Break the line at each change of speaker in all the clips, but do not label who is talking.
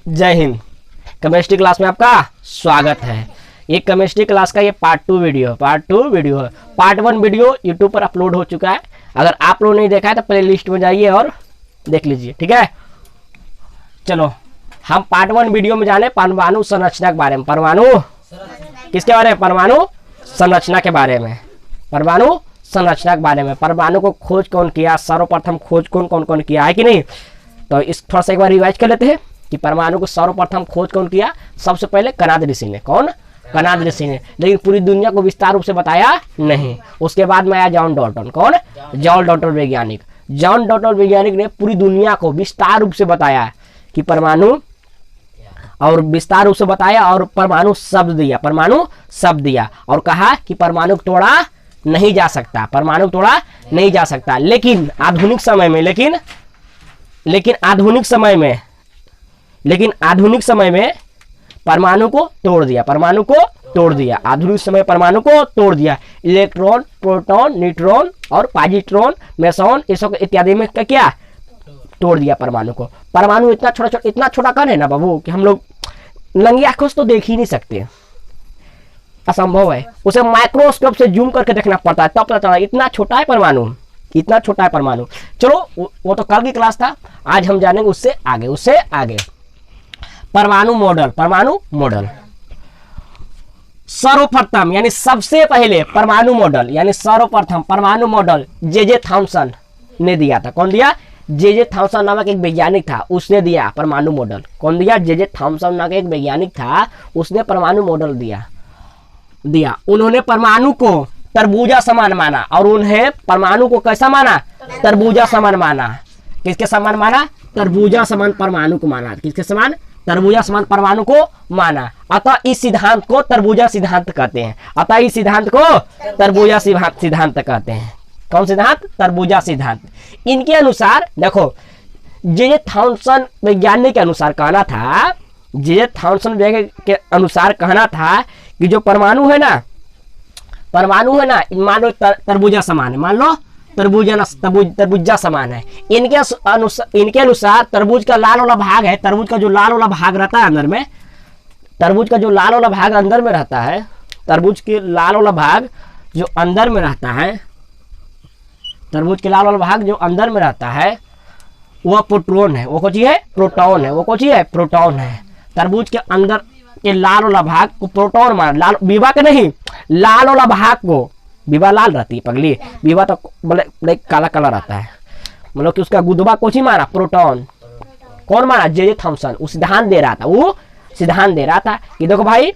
जय Hind. Chemistry class में आपका स्वागत है। ये केमिस्ट्री क्लास का ये पार्ट टू वीडियो है। पार्ट वन वीडियो यूट्यूब पर अपलोड हो चुका है। अगर आप लोग नहीं देखा है तो प्ले लिस्ट में जाइए और देख लीजिए, ठीक है। चलो हम पार्ट वन वीडियो में जाने परमाणु संरचना के बारे में। परमाणु किसके बारे में? परमाणु संरचना के बारे में। परमाणु संरचना के बारे में। परमाणु को खोज कौन किया, सर्वप्रथम खोज कौन कौन किया है कि नहीं। तो इस थोड़ा सा एक बार रिवाइज कर लेते हैं कि परमाणु को सर्वप्रथम खोज कौन किया। सबसे पहले कणाद ऋषि ने। कौन? कणाद ऋषि ने। लेकिन पूरी दुनिया को विस्तार रूप से बताया नहीं। उसके बाद में आया जॉन डॉल्टन। कौन? जॉन डॉल्टन वैज्ञानिक। जॉन डॉल्टन वैज्ञानिक ने पूरी दुनिया को विस्तार रूप से बताया कि परमाणु, और विस्तार रूप से बताया और परमाणु शब्द दिया। परमाणु शब्द दिया और कहा कि परमाणु तोड़ा नहीं जा सकता। परमाणु तोड़ा नहीं जा सकता। लेकिन आधुनिक समय में आधुनिक समय में परमाणु को तोड़ दिया। परमाणु को तोड़ दिया। आधुनिक समय परमाणु को तोड़ दिया। इलेक्ट्रॉन, प्रोटॉन, न्यूट्रॉन और पॉजिट्रॉन, मेसॉन, ये सब इत्यादि में क्या तोड़ दिया परमाणु को। परमाणु इतना छोटा कण है ना बाबू कि हम लोग नंगी आंखों से तो देख ही नहीं सकते, असंभव है। उसे माइक्रोस्कोप से जूम करके देखना पड़ता है तब पता चला इतना छोटा है परमाणु। इतना छोटा है परमाणु। चलो वो तो कल की क्लास था। आज हम जानेंगे उससे आगे परमाणु मॉडल। सर्वप्रथम यानी सबसे पहले परमाणु मॉडल यानी सर्वप्रथम परमाणु मॉडल जे थॉमसन ने दिया था। कौन दिया? जे थॉमसन नामक एक वैज्ञानिक था, उसने दिया परमाणु मॉडल। कौन दिया? जे थॉमसन नामक एक वैज्ञानिक था, उसने परमाणु मॉडल दिया। उन्होंने परमाणु को तरबूजा समान माना और उन्हें परमाणु को कैसा माना? तरबूजा समान माना। किसके समान माना? तरबूजा समान परमाणु को माना। किसके समान? तरबूजा समान परमाणु को माना। अतः इस सिद्धांत को तरबूजा सिद्धांत कहते हैं। कौन सिद्धांत? तरबूजा सिद्धांत। इनके अनुसार देखो, जे थॉमसन वैज्ञानिक के अनुसार कहना था, जे थॉमसन वैज्ञानिक के अनुसार कहना था कि जो परमाणु है ना, मान लो तरबूजा समान है। मान लो तरबूजा समान है। इनके अनुसार तरबूज का लाल वाला भाग है, तरबूज का जो लाल वाला भाग रहता है अंदर में, तरबूज का जो लाल वाला भाग अंदर में रहता है, तरबूज के लाल वाला भाग जो अंदर में रहता है, तरबूज के लाल वाला भाग जो अंदर में रहता है वह प्रोटॉन है। वो कौन है? प्रोटॉन है। वो कौन है? प्रोटॉन है। तरबूज के अंदर के लाल वाला भाग को प्रोटॉन माना। लाल विवा के नहीं, लाल वाला भाग को, विवा लाल रहती है पगली, विवा तो ब्लैक काला काला रहता है। मतलब कि उसका गुदवा को ही माना प्रोटॉन। कौन माना? J Thomson. वो सिद्धांत दे रहा था कि देखो भाई,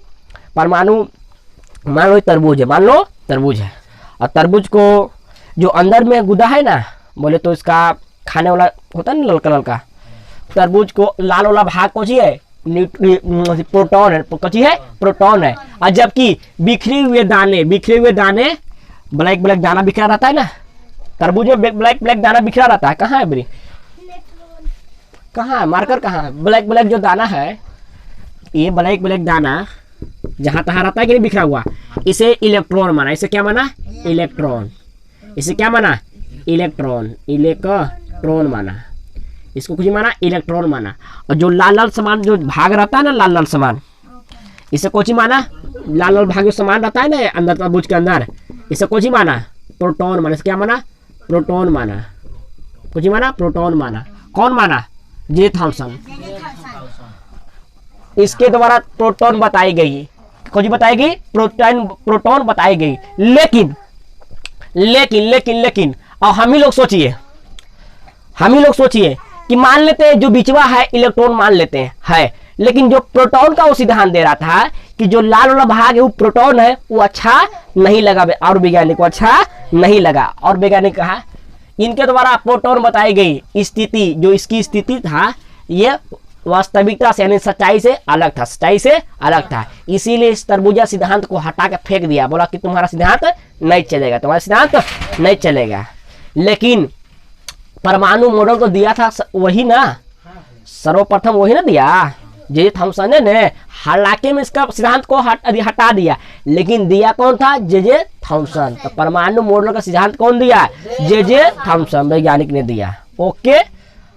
परमाणु मान लो तरबूज है और तरबूज को जो अंदर में गुदा है ना, बोले तो इसका खाने वाला होता है ना ललका ललका, तरबूज को लाल वाला भाग कौन सी है? प्रोटॉन है। कौन है? प्रोटॉन है। और जबकि बिखरे हुए दाने ब्लैक दाना बिखरा रहता है ना, तरबूज में ब्लैक दाना बिखरा रहता है। कहाँ है बरी? कहाँ है मार्कर? कहाँ है ब्लैक जो दाना है? ये ब्लैक दाना जहां तहां रहता है कि नहीं बिखरा हुआ, इसे इलेक्ट्रॉन माना। इसे क्या माना? इलेक्ट्रॉन। इसे क्या माना? इलेक्ट्रॉन माना। इसको कुछ माना? इलेक्ट्रॉन माना। और जो लाल सामान जो भाग रहता है ना, लाल सामान, इसे कुछ माना? लाल भाग जो सामान रहता है ना अंदर तरबूज के अंदर, इसे कुछ माना? प्रोटॉन माना। इसे क्या माना? प्रोटॉन माना। कुछ माना? प्रोटॉन माना। कौन माना? J Thomson. इसके द्वारा प्रोटॉन बताई गई। कुछ बताई गई? प्रोटॉन बताई गई। लेकिन और हम ही लोग सोचिए कि मान लेते हैं जो बिचवा है इलेक्ट्रॉन मान लेते हैं, लेकिन जो प्रोटॉन का वो सिद्धांत दे रहा था कि जो लाल वाला भाग है वो प्रोटॉन है, वो अच्छा नहीं लगा और वैज्ञानिक को अच्छा नहीं लगा। और वैज्ञानिक कहा इनके द्वारा प्रोटॉन बताई गई स्थिति, जो इसकी स्थिति था, ये वास्तविकता से यानी सच्चाई से अलग था। इसीलिए इस तरबूजा सिद्धांत को हटा के फेंक दिया। बोला कि तुम्हारा सिद्धांत नहीं चलेगा। लेकिन परमाणु मॉडल तो दिया था वही ना, सर्वप्रथम वही ना दिया जे थॉमसन ने। हालांकि में इसका सिद्धांत को हटा दिया, लेकिन दिया कौन था? J Thomson. तो परमाणु मॉडल का सिद्धांत कौन दिया? जे थॉमसन वैज्ञानिक ने दिया। ओके,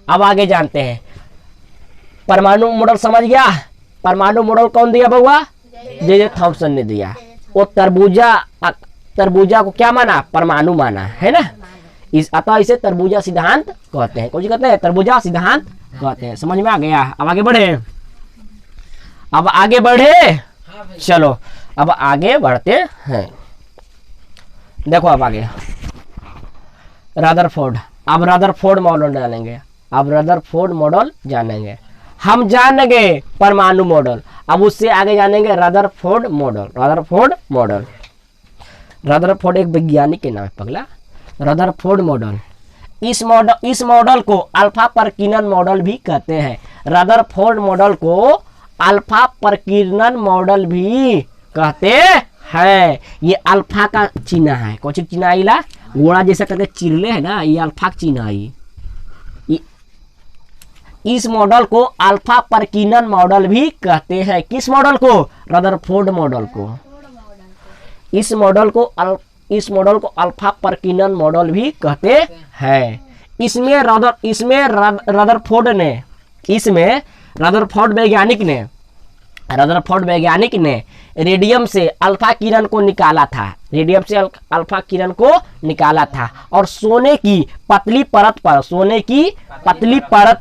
अब आगे जानते हैं परमाणु मॉडल समझ गया। परमाणु मॉडल कौन दिया बउआ? जे थॉमसन ने दिया। वो तरबूजा को क्या माना? परमाणु माना, है ना। अतः इसे तरबूजा सिद्धांत कहते हैं। कौन सी कहते हैं? तरबूजा सिद्धांत कहते हैं। समझ में आ गया? अब आगे बढ़े, अब आगे बढ़े, चलो अब आगे बढ़ते हैं। देखो अब आगे रदरफोर्ड, अब रदरफोर्ड मॉडल जानेंगे। अब रदरफोर्ड मॉडल जानेंगे, हम जानेंगे परमाणु मॉडल, अब उससे आगे जानेंगे Rutherford model. Rutherford model, Rutherford एक वैज्ञानिक के नाम है पगला। रदरफोर्ड मॉडल, इस मॉडल को अल्फा प्रकीर्णन मॉडल भी कहते हैं। रदरफोर्ड मॉडल को अल्फा प्रकीर्णन मॉडल भी कहते हैं। ये अल्फा का चिन्ह है। कौन सी चिन्ह आईला? घोड़ा जैसा करके चिरले है ना, ये अल्फा का चिन्ह आई। इस मॉडल को अल्फा प्रकीर्णन मॉडल भी कहते हैं। किस मॉडल को? रदरफोर्ड मॉडल को। इस मॉडल को अल्फा प्रकीर्णन मॉडल भी कहते हैं। इसमें रदरफोर्ड वैज्ञानिक ने रेडियम से अल्फा किरण को निकाला था। रेडियम से अल्फा किरण को निकाला था और सोने की पतली परत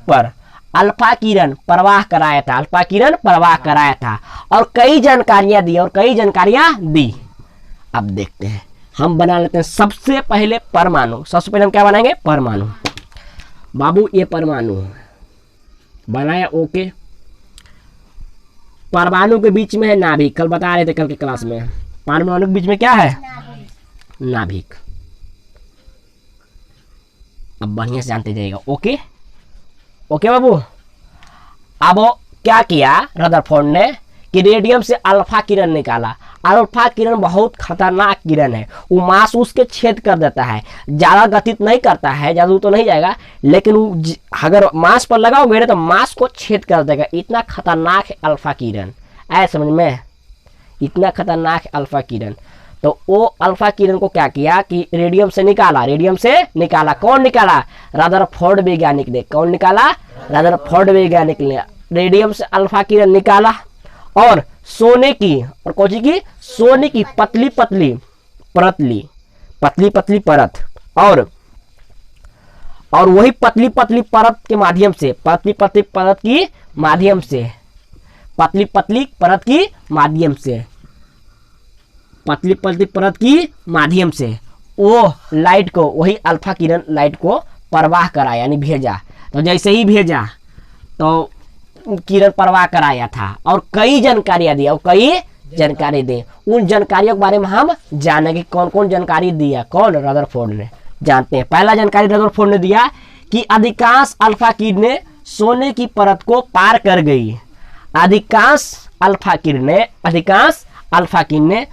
पर अल्फा किरण प्रवाह कराया था। अल्फा किरण प्रवाह कराया था और कई जानकारियां दी। अब देखते हैं, हम बना लेते हैं सबसे पहले परमाणु। सबसे पहले हम क्या बनाएंगे? परमाणु। बाबू ये परमाणु बनाया, ओके। परमाणु के बीच में है नाभिक। कल बता रहे थे कल के क्लास में, परमाणु के बीच में क्या है? नाभिक। अब बढ़िया से जानते जाइएगा, ओके ओके बाबू। अब क्या किया रदरफोर्ड ने कि रेडियम से अल्फा किरण निकाला। अल्फा किरण बहुत खतरनाक किरण है, वो मास उसके छेद कर देता है। ज़्यादा गतित नहीं करता है, ज़्यादा दूर तो नहीं जाएगा, लेकिन वो अगर मास पर लगाओगे ना तो मास को छेद कर देगा। इतना खतरनाक है अल्फा किरण, ऐ समझ में, इतना खतरनाक है अल्फा किरण। तो वो अल्फा किरण को क्या किया कि रेडियम से निकाला। कौन निकाला? रदरफोर्ड वैज्ञानिक ने। कौन निकाला? रदरफोर्ड वैज्ञानिक ने रेडियम से अल्फा किरण निकाला और सोने की पतली पतली परत और वही पतली पतली परत के माध्यम से पतली पतली परत की माध्यम से वो लाइट को, वही अल्फा किरण लाइट को प्रवाह कराया, यानी भेजा। तो जैसे ही भेजा तो किरण प्रवाह कराया था और कई जानकारियां दी, उन जानकारियों के बारे में हम जानेंगे। कौन कौन जानकारी दिया? कौन? रदरफोर्ड ने। जानते हैं। पहला जानकारी रदरफोर्ड ने दिया कि अधिकांश अल्फा किरणें सोने की परत को पार कर गई। अधिकांश अल्फा किरणें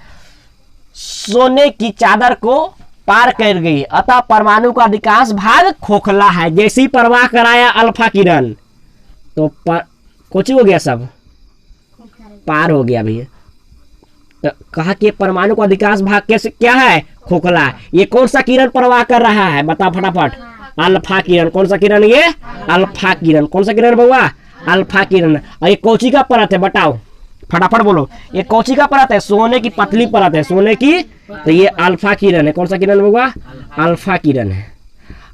सोने की चादर को पार कर गई, अतः परमाणु का अधिकांश भाग खोखला है। जैसे ही प्रवाह कराया अल्फा किरण तो कुछ हो गया, सब पार हो गया भैया। तो कहा कि परमाणु का अधिकांश भाग कैसे क्या है? खोखला। ये कौन सा किरण प्रवाह कर रहा है? बता फटाफट। अल्फा किरण। कौन सा किरण? ये अल्फा किरण। कौन सा किरण बउआ? अल्फा किरण। और ये कौची का परत है? बताओ फटाफट बोलो। ये कौची का परत है? सोने की पतली परत है, सोने की। तो ये अल्फा किरण है। कौन सा किरण बउआ? अल्फा किरण है।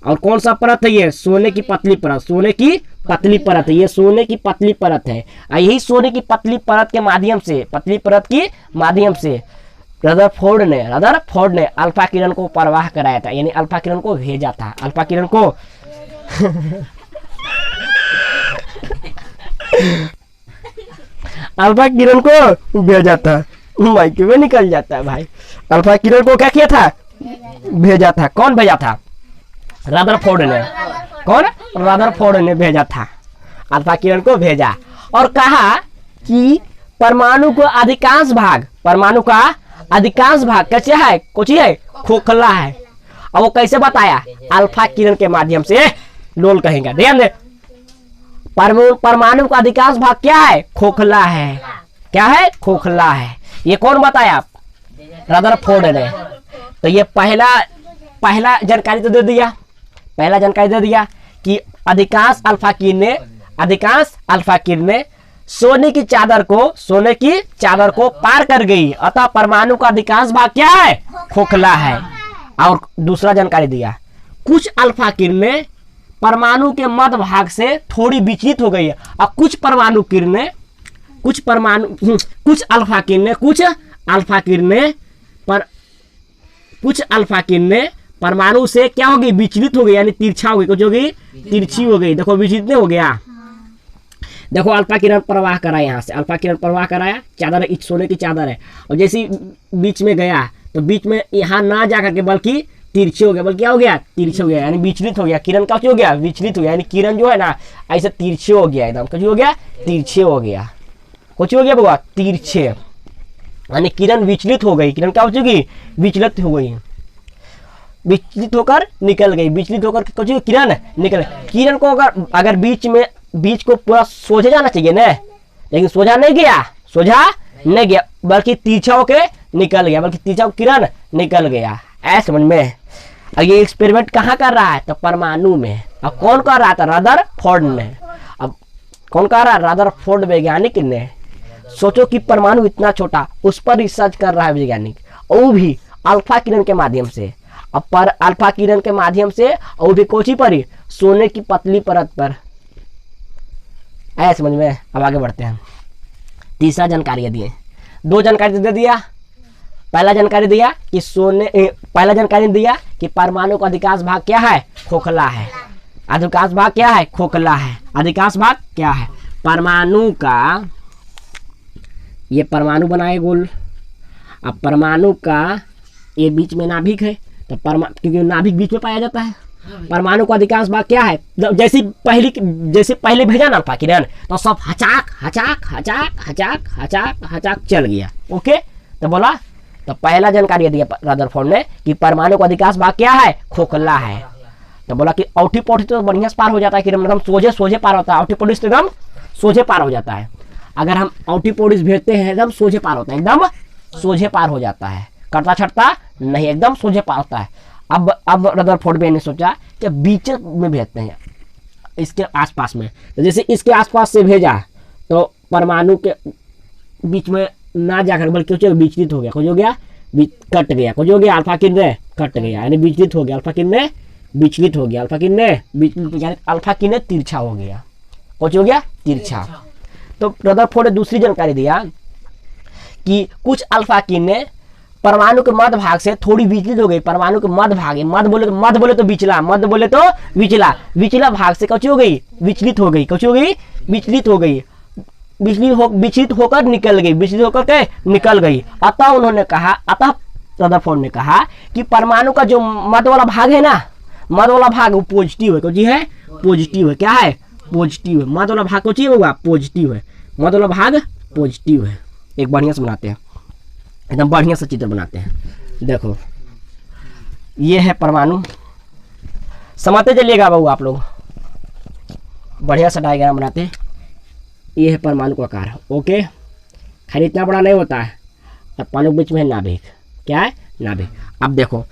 और कौन सा परत है? ये सोने की पतली परत। सोने की पतली परत है, ये सोने की पतली परत है। यही सोने की पतली परत के माध्यम से रदरफोर्ड ने अल्फा किरण को प्रवाह कराया था, यानी अल्फा किरण को भेजा था। अल्फा किरण को अल्फा किरण को भेजा था। माइक में निकल जाता है भाई। अल्फा किरण को क्या किया था? भेजा था। कौन भेजा था? रदरफोर्ड ने। कौन? रदरफोर्ड ने भेजा था। अल्फा किरण को भेजा और कहा कि परमाणु का अधिकांश भाग कैसे है? कुछ है? खोखला है। और वो कैसे बताया? अल्फा किरण के माध्यम से। लोल कहेंगे, ध्यान दे। परमाणु का अधिकांश भाग क्या है? खोखला है। क्या है? खोखला है। ये कौन बताया? रदरफोर्ड ने। तो ये पहला जानकारी तो दे दिया। पहला जानकारी दे दिया कि अधिकांश अल्फा अधिकांश अल्फा किरणें सोने की चादर को पार कर गई, अतः परमाणु का अधिकांश भाग क्या है? खोखला है। और दूसरा जानकारी दिया, कुछ अल्फा किरणें परमाणु के मध्य भाग से थोड़ी विचलित हो गई है, और कुछ अल्फा किरणें परमाणु से क्या हो गई? विचलित हो गई, यानी तिरछा हो गई। कुछ हो गई? तिरछी हो गई। देखो विचलित नहीं हो गया। देखो अल्फा किरण प्रवाह करा, यहाँ से अल्फा किरण प्रवाह कराया, चादर सोने की चादर है, और जैसे बीच में गया तो बीच में यहाँ ना जाकर के बल्कि तिरछे हो गया, बल्कि क्या हो गया? तिरछे हो गया, यानी विचलित हो गया। किरण का हो गया? विचलित हो गया, यानी किरण जो है ना ऐसे तिरछे हो गया, एकदम कुछ हो गया? तिरछे हो गया। कुछ हो गया बउआ? तिरछे, यानी किरण विचलित हो गई। किरण क्या हो चुकी? विचलित हो गई, विचलित होकर निकल गई। विचलित होकर कुछ किरण निकल, किरण को अगर बीच को पूरा सोझे जाना चाहिए ना, लेकिन सोझा नहीं गया, बल्कि तिरछा होके निकल गया, बल्कि तिरछा किरण निकल गया। ऐसे समझ में। और ये एक्सपेरिमेंट कहाँ कर रहा है? तो परमाणु में। अब कौन कर रहा था? रदरफोर्ड ने। अब कौन कर रहा है? रदरफोर्ड वैज्ञानिक ने। सोचो कि परमाणु इतना छोटा, उस पर रिसर्च कर रहा है वैज्ञानिक, वो भी अल्फा किरण के माध्यम से। अब पर अल्फा किरण के माध्यम से, और भी कोची पर ही? सोने की पतली परत पर। ऐसे समझ में। अब आगे बढ़ते हैं। तीसरा जानकारी दिए, दो जानकारी दे दिया। पहला जानकारी दिया कि परमाणु का अधिकांश भाग क्या है? खोखला है। अधिकांश भाग क्या है? खोखला है। अधिकांश भाग क्या है? परमाणु का, ये परमाणु बनाए गोल। अब परमाणु का ये बीच में नाभिक है, तो क्योंकि नाभिक बीच में पाया जाता है। परमाणु का अधिकांश भाग क्या है? जैसे पहले भेजा ना अल्फा किरण, तो सब हचाक चल गया। ओके, तो बोला, तो पहला जानकारी दिया रदरफोर्ड ने कि परमाणु का अधिकांश भाग क्या है? खोखला है। तो बोला कि औठी पोठी तो बढ़िया से पार हो जाता है, किरण एकदम सोझे पार होता है। औठी पोठी तो एकदम सोझे पार हो जाता है। अगर हम औठी पोठी भेजते हैं, एकदम सोझे पार होता है, एकदम सोझे पार हो जाता है, कटता छटता नहीं, एकदम सोझे पार होता है। अब रदरफोर्ड ने सोचा कि बीच में भेजते हैं, इसके आसपास में। तो जैसे इसके आसपास से भेजा तो परमाणु के बीच में ना जाकर बल्कि विचलित हो गया। कुछ हो गया? कट गया। कुछ हो गया? अल्फा किरण कट गया, यानी विचलित हो गया। अल्फा किरण विचलित हो गया, अल्फा किरण विचलित, यानी अल्फा किरण तिरछा हो गया। कुछ हो गया? तिरछा। तो रदरफोर्ड ने दूसरी जानकारी दिया कि कुछ अल्फा किरणें परमाणु के मध्य भाग से थोड़ी विचलित हो गई। परमाणु के मध्य भाग, मध्य बोले तो विचला भाग से कुछ हो गई? विचलित हो गई। कुछ हो गई? विचलित हो गई, विचलित होकर निकल गई। अतः रदरफोर्ड ने कहा कि परमाणु का जो मध्य वाला भाग है ना, मध्य वाला भाग वो पॉजिटिव है। कुछ है? पॉजिटिव है। क्या है? पॉजिटिव है। मध्य वाला भाग कुछ होगा? पॉजिटिव है। मध्य वाला भाग पॉजिटिव है। एक बढ़िया से बनाते हैं, एकदम बढ़िया सा चित्र बनाते हैं। देखो ये है परमाणु, समझते चलिएगा बाबू आप लोग, बढ़िया सा डायग्राम बनाते हैं। ये है परमाणु का आकार। ओके, खैर इतना बड़ा नहीं होता है। और परमाणु के बीच में है नाभिक। क्या है? नाभिक। अब देखो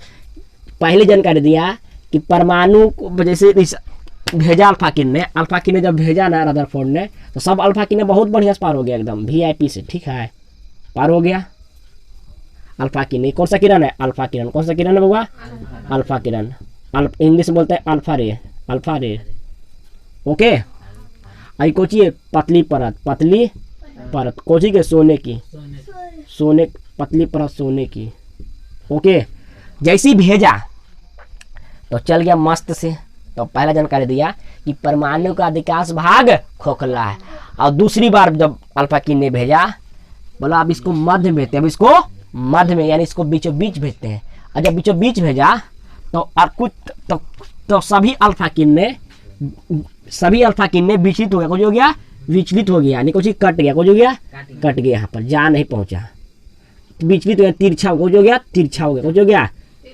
पहले जानकारी दिया कि परमाणु को जैसे भेजा अल्फा किरण ने जब भेजा ना रदरफोर्ड ने, तो सब अल्फा किरण बहुत बढ़िया से पार हो गया, एकदम VIP से। ठीक है, पार हो गया। अल्फा किरण कौन सा किरण है? अल्फा किरण। कौन सा किरण है बाबा? अल्फा किरण। इंग्लिश में बोलते हैं अल्फा रे। ओके, आई कोची है? पतली परत कोची के? सोने की। पतली परत सोने की। ओके, जैसी भेजा तो चल गया मस्त से। तो पहला जानकारी दिया कि परमाणु का अधिकांश भाग खोखला है। और दूसरी बार जब अल्फा किरण ने भेजा, बोला अब इसको मध्य में भेजते हैं, अब इसको मध्य में, यानी इसको बीचों बीच भेजते हैं। और जब बीचों बीच भेजा तो सभी अल्फा किरण विचलित हो गया। कुछ हो गया? विचलित हो गया, यानी कुछ कट गया। कुछ हो गया? कट गया, यहाँ पर जा नहीं पहुंचा, विचलित हो गया, तिरछा हो गया।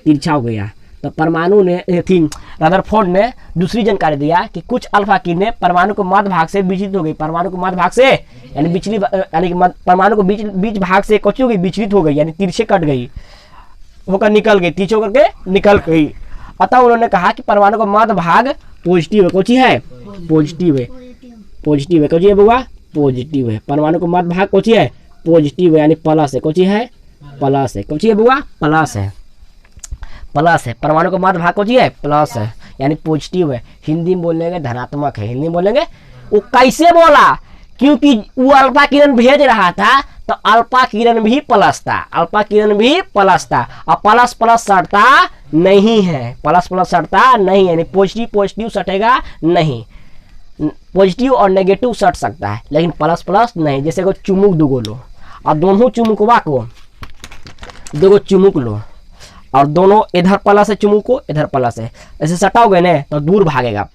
तिरछा हो गया। तो परमाणु ने रदरफोर्ड ने दूसरी जानकारी दिया कि कुछ अल्फा किरणें परमाणु के मध्य भाग से विचलित हो गई। परमाणु के मध्य भाग से यानी परमाणु को बीच भाग से कुछ हो गई? विचलित हो गई, यानी तिरछे कट गई होकर निकल गई, तिरछे होकर के निकल गई। अतः उन्होंने कहा कि परमाणु का मध्य भाग पॉजिटिव है। कुछ है? पॉजिटिव है। पॉजिटिव है, कौन है बुआ, पॉजिटिव है। परमाणु का मध्य भाग कौन है, पॉजिटिव है, यानी प्लस है, कौन है, प्लस है, कौन है बुआ, प्लस है, प्लस है। परमाणु का मध्य भाग कौन है, प्लस है, यानी पॉजिटिव है। हिंदी में बोलेंगे धनात्मक है, हिंदी में बोलेंगे। वो कैसे बोला, क्योंकि वो अल्फा किरण भेज रहा था तो अल्फा किरण भी प्लस था, अल्फा किरण भी प्लस था, और प्लस प्लस सटता नहीं है, प्लस प्लस सटता नहीं, यानी पॉजिटिव पॉजिटिव सटेगा नहीं, पॉजिटिव और नेगेटिव सट सकता है लेकिन प्लस प्लस नहीं। जैसे को चुमुक दुगो लो और दोनों चुमुकवा को दुगो चुमुक लो और दोनों इधर प्लस है, चुमुक को इधर प्लस है, ऐसे सटाओगे ना तो दूर भागेगा,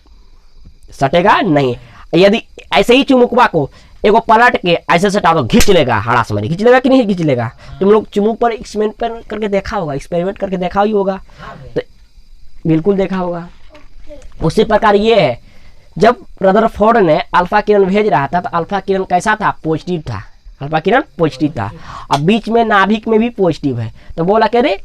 सटेगा नहीं। यदि ऐसे ही चुमुकवा को एगो पलट के ऐसे सटाओ तो खींच लेगा, हड़ास मारी खींच लेगा कि नहीं खींच लेगा। तुम लोग चुमुक पर एक्सपेरिमेंट करके देखा होगा, एक्सपेरिमेंट करके देखा ही होगा, तो बिल्कुल देखा होगा। उसी प्रकार ये है, जब रदरफोर्ड ने अल्फा किरण भेज रहा था तो अल्फा किरण कैसा था, पॉजिटिव था, अल्फा किरण पॉजिटिव था, अब बीच में नाभिक में भी पॉजिटिव है। तो बोला कह रहे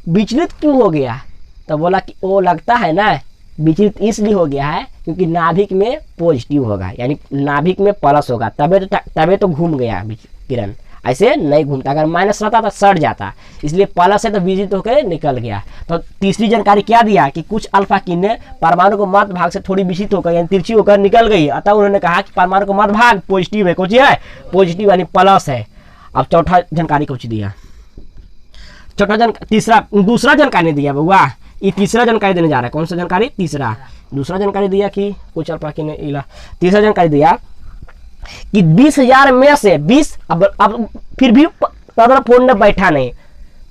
विचलित क्यों हो गया, तो बोला कि वो लगता है ना विचलित इसलिए हो गया है क्योंकि नाभिक में पॉजिटिव होगा, यानी नाभिक में प्लस होगा, तबे तो घूम गया किरण, ऐसे नहीं घूमता। अगर माइनस रहता तो सड़ जाता, इसलिए प्लस है तो विचलित होकर निकल गया। तो तीसरी जानकारी क्या दिया कि कुछ अल्फा किरणें परमाणु को मध्य भाग से थोड़ी विचलित होकर यानी तिरछी होकर निकल गई, अतः उन्होंने कहा कि परमाणु को मध्य भाग पॉजिटिव है, कुछ है पॉजिटिव यानी प्लस है। अब चौथा जानकारी कुछ दिया, दूसरा जानकारी दिया बउआ, ये तीसरा जानकारी देने जा रहा है। कौन सा जानकारी, तीसरा, दूसरा जानकारी दिया कि कुछ अल्फा किरणें इला, तीसरा जानकारी दिया कि 20,000 में से 20, अब फिर भी रदरफोर्ड ने बैठा नहीं,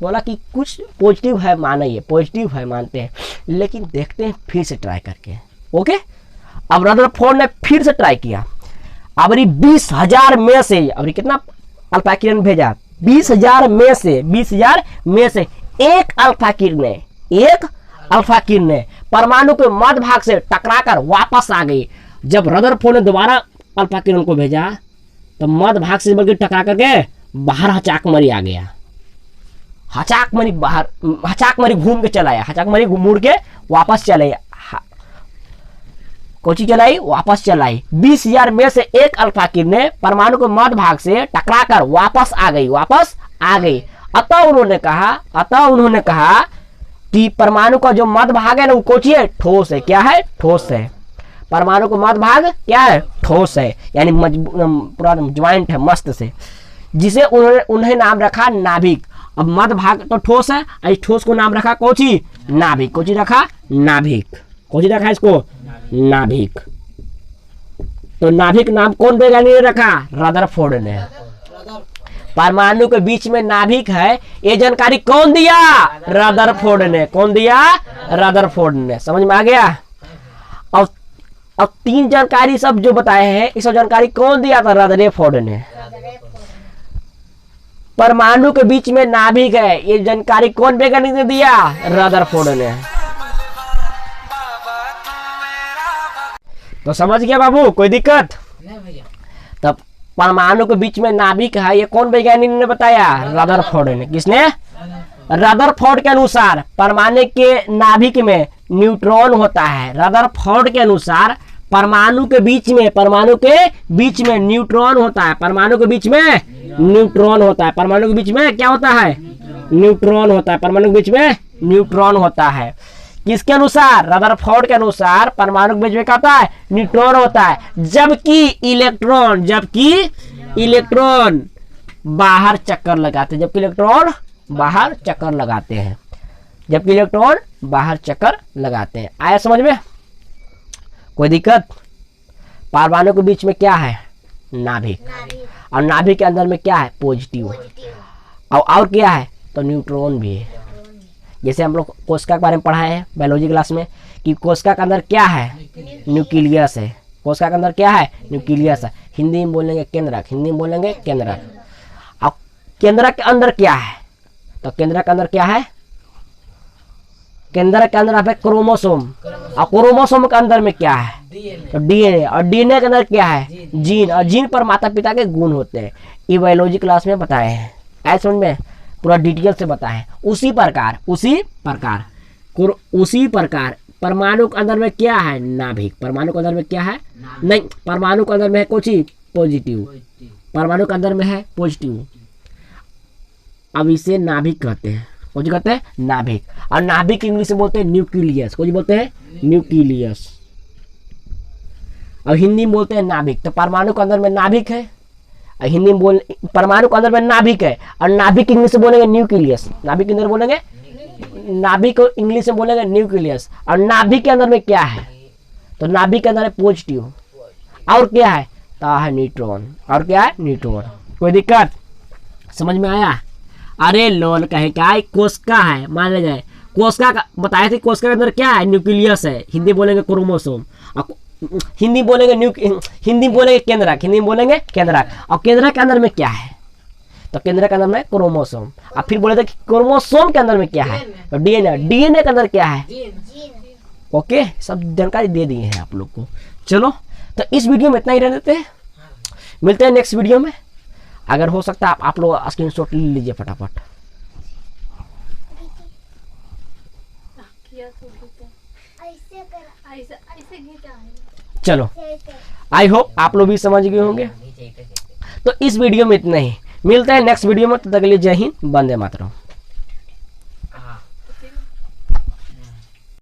बोला कि कुछ पॉजिटिव है, माना ये पॉजिटिव है मानते हैं, लेकिन देखते हैं फिर से ट्राई करके। ओके, अब रदरफोर्ड ने फिर से ट्राई किया, अब 20,000 में से, अब कितना अल्फा किरण भेजा, 20,000 में से एक अल्फा किरण परमाणु के मध्य भाग से टकराकर वापस आ गई। जब रदरफोर्ड ने दोबारा अल्फा किरण को भेजा तो मध्य भाग से बल्कि टकरा करके बाहर हचाकमरी आ गया, हचाकमरी घूम के चला आया, हचाकमरी मुड़ के वापस चले, कोची चलाई, वापस चलाई। 20,000 में से एक अल्फा किरण परमाणु के मध्य भाग से टकराकर वापस आ गई। अतः उन्होंने कहा कि परमाणु का जो मध्य भाग है ना वो कोची है, ठोस है। क्या है, ठोस है। परमाणु का मध्य भाग क्या है, ठोस है, यानी पूरा ज्वाइंट है मस्त से, जिसे उन्हें नाम रखा नाभिक। अब मध्य भाग तो ठोस है, इस ठोस को नाम रखा कोची, नाभिक। कोची रखा, नाभिक। कोची रखा इसको, नाभिक। तो नाभिक नाम कौन वैज्ञानिक ने रखा, रदरफोर्ड ने। परमाणु के बीच में नाभिक है, ये जानकारी कौन दिया, रदरफोर्ड ने। कौन दिया, रदरफोर्ड ने। समझ में आ गया। अब तीन जानकारी सब जो बताए हैं, इस जानकारी कौन दिया था, रदरफोर्ड ने। परमाणु के बीच में नाभिक है, ये जानकारी कौन वैज्ञानिक ने दिया, रदरफोर्ड ने। तो समझ गया बाबू, कोई दिक्कत नहीं भैया। तब परमाणु के बीच में नाभिक है, ये कौन वैज्ञानिक ने बताया, रदरफोर्ड ने। किसने, रदरफोर्ड के अनुसार परमाणु के नाभिक में न्यूट्रॉन होता है। रदरफोर्ड के अनुसार परमाणु के बीच में न्यूट्रॉन होता है। परमाणु के बीच में न्यूट्रॉन होता है। परमाणु के बीच में क्या होता है, न्यूट्रॉन होता है। परमाणु के बीच में न्यूट्रॉन होता है। किसके अनुसार, रदरफोर्ड के अनुसार परमाणु के बीच में क्या होता है, न्यूट्रॉन होता है। जबकि इलेक्ट्रॉन बाहर चक्कर लगाते हैं। जबकि इलेक्ट्रॉन बाहर चक्कर लगाते हैं। आया समझ में, कोई दिक्कत। परमाणु के बीच में क्या है, नाभिक, और नाभिक के अंदर में क्या है, पॉजिटिव, और क्या है, तो न्यूट्रॉन भी है। जैसे हम लोग कोशिका के बारे में पढ़ाए हैं बायोलॉजी क्लास में कि कोशिका के अंदर क्या है, न्यूक्लियस है। कोशिका के अंदर क्या है, न्यूक्लियस है। हिंदी में बोलेंगे केंद्रक, और केंद्रक के अंदर क्या है, तो केंद्रक के अंदर क्या है, केंद्रक के अंदर है क्रोमोसोम, और क्रोमोसोम के अंदर में क्या है, तो डीएनए, और डीएनए के अंदर क्या है, जीन, और जीन पर माता पिता के गुण होते हैं। ये बायोलॉजी क्लास में बताए हैं, ऐसे समझ में पूरा डिटेल से बताए। उसी प्रकार परमाणु के अंदर में क्या है? नाभिक। परमाणु के अंदर में क्या है? नहीं, परमाणु के अंदर में है कोई चीज पॉजिटिव, परमाणु के अंदर में है पॉजिटिव। अब इसे नाभिक कहते हैं। कौन सी कहते हैं? नाभिक। और नाभिक इंग्लिश में बोलते हैं न्यूक्लियस। कौन सी बोलते हैं? न्यूक्लियस। और हिंदी में बोलते हैं नाभिक। तो परमाणु के अंदर में नाभिक है, हिंदी में बोल, परमाणु के अंदर में नाभिक है, और नाभिक इंग्लिश में बोलेंगे न्यूक्लियस। नाभिक के अंदर बोलेंगे, नाभिक को इंग्लिश में बोलेंगे न्यूक्लियस। और नाभिक के अंदर में क्या है? तो नाभिक के अंदर है पॉजिटिव। और क्या है? तो है न्यूट्रॉन। और क्या है? न्यूट्रॉन। कोई दिक्कत? समझ में आया? अरे लोल कहे क्या है? कोशिका है, मान ले जाए कोशिका का बताए थे। कोशिका के अंदर क्या है? न्यूक्लियस है। हिंदी बोलेंगे क्रोमोसोम, हिंदी बोलेंगे हिंदी बोलेंगे केंद्रक, हिंदी बोलेंगे केंद्रक। और केंद्रक के अंदर में क्या है? तो केंद्रक के अंदर में क्रोमोसोम। अब फिर बोले थे कि क्रोमोसोम के अंदर में क्या है? तो डीएनए। डीएनए के अंदर क्या है? ओके, सब जानकारी दे दिए हैं आप लोग को। चलो, तो इस वीडियो में इतना ही रह देते हैं, मिलते हैं नेक्स्ट वीडियो में। अगर हो सकता है आप लोग स्क्रीनशॉट ले लीजिए फटाफट। चलो, आई होप आप लोग भी समझ गए होंगे। तो इस वीडियो में इतना ही, मिलते हैं नेक्स्ट वीडियो में। तब तक के लिए जय हिंद, वंदे मातरम।